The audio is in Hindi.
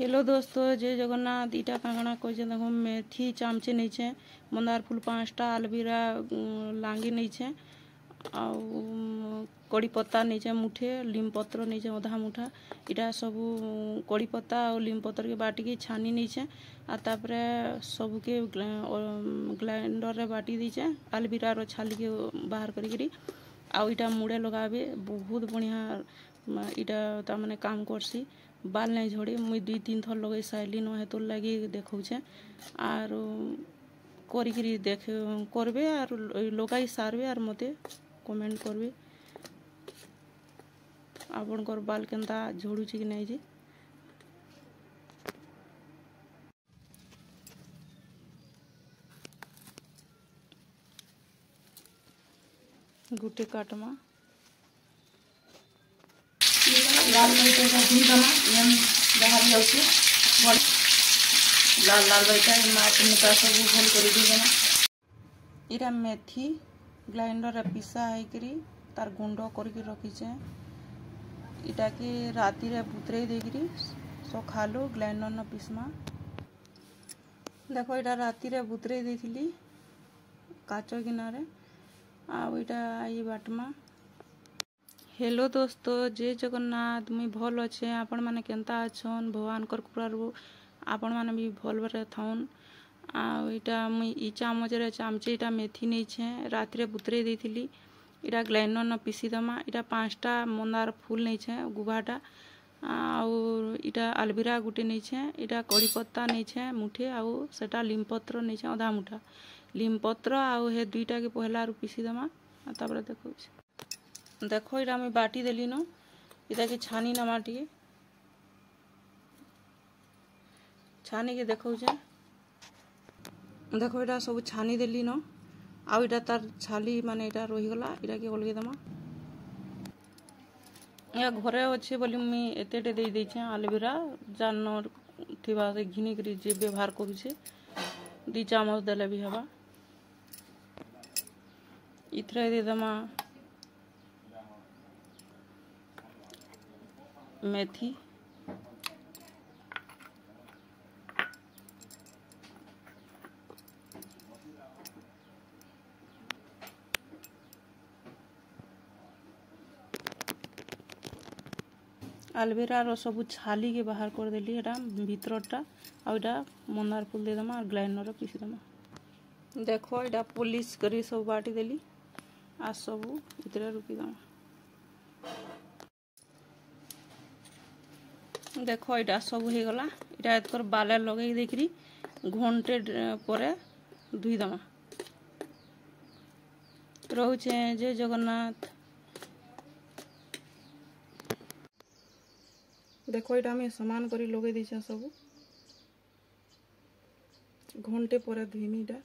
हेलो दोस्तों, जय जगन्नाथ। इटा कांगना कहे देखो मेथी चामचे नहीं मंदार फूल 5टा आलवीरा लांगी नहीं कड़ी पत्ता नहीं मुठे लीम पत्र नहीं अधा मुठा इटा सब कड़ी पत्ता और लीम पत्र के बाटिकी छानी नहीं तापर सबके ग्राइंडर रे बाटी दीचे आलवीरा रो छाली के बाहर करी आईटा मुड़े लगाबे बहुत बढ़िया इटा तार काम करसी बाल नहीं झड़ी मुई 2-3 थर लगे साइली न हेतु लगी देखौछे आर करी देख करबे आर लगाई सारबे आर मते कमेंट करबे आपनकर बाल केनता झड़ुची कि नहीं जे। गुटे काटमा लाल बैठा का धुई दमा एम बाहर जाउछे लाल लाल बैठा माट मुटा सब भल कर दी बना इरा मेथी ग्राइंडर रे पिसा है करी तार गुंड करके रखीचे इटा के राती रे बुतरे देकरी सखालो ग्राइंडर न पिसमा देखो इटा राती रे बुतरे देथिली काच किनारे आ इटा आई बाटमा। हेलो दोस्तों, जय जगन्नाथ। मुई भल अच्छे आपण मैंने केनता अच्छन भगवान कृपारू आपण मैंने भी भल भरे थाउन आईटा मुई ई चामच रे चामचे इटा मेथी नहीं छे रात रे बुतरे देथिली इटा ग्राइंडर न पिसी दमा इटा 5टा मंदार फूल नहीं छे गुभाटा आउ इटा आलवीरा गुटे नहीं छे इटा कड़ी पत्ता नहीं छे मुठे आउ सेटा लीम पत्र नहीं छे आधा मुठा लीम पत्र आउ हे दुईटा के पहला रु पिसी दमा तापर देखो इटा मैं बाटी देली न इटा के छानी नमा टिके छानी के देखो देखो इटा सब छानी देली न आउ इटा तार छाली माने इटा रही गला इटा के अलगे दमा या घरे अच्छे बोली मुई एतेटे दे दै छे आलवीरा जान थिबा से घिनी करी जे व्यवहार करू छे 2 चामच देले भी हवा इथरे दे दमा मेथी आलवीरा रो सब छाली के बाहर कर देली एटा भीतरटा आ इटा मंदार फूल दे दमा और ग्राइंडर रे पीसी दमा देखो इटा पॉलिश करी सब बाटी देली आ सब इतरे रुकी दमा देखो इटा सब हो गला इटा एतकर बाले लगे देखरी घंटे परे धुई दमा रोचे। जय जगन्नाथ। देखो इटा मैं समान करी लगे दीछे सब घंटे परे धुईमी इटा।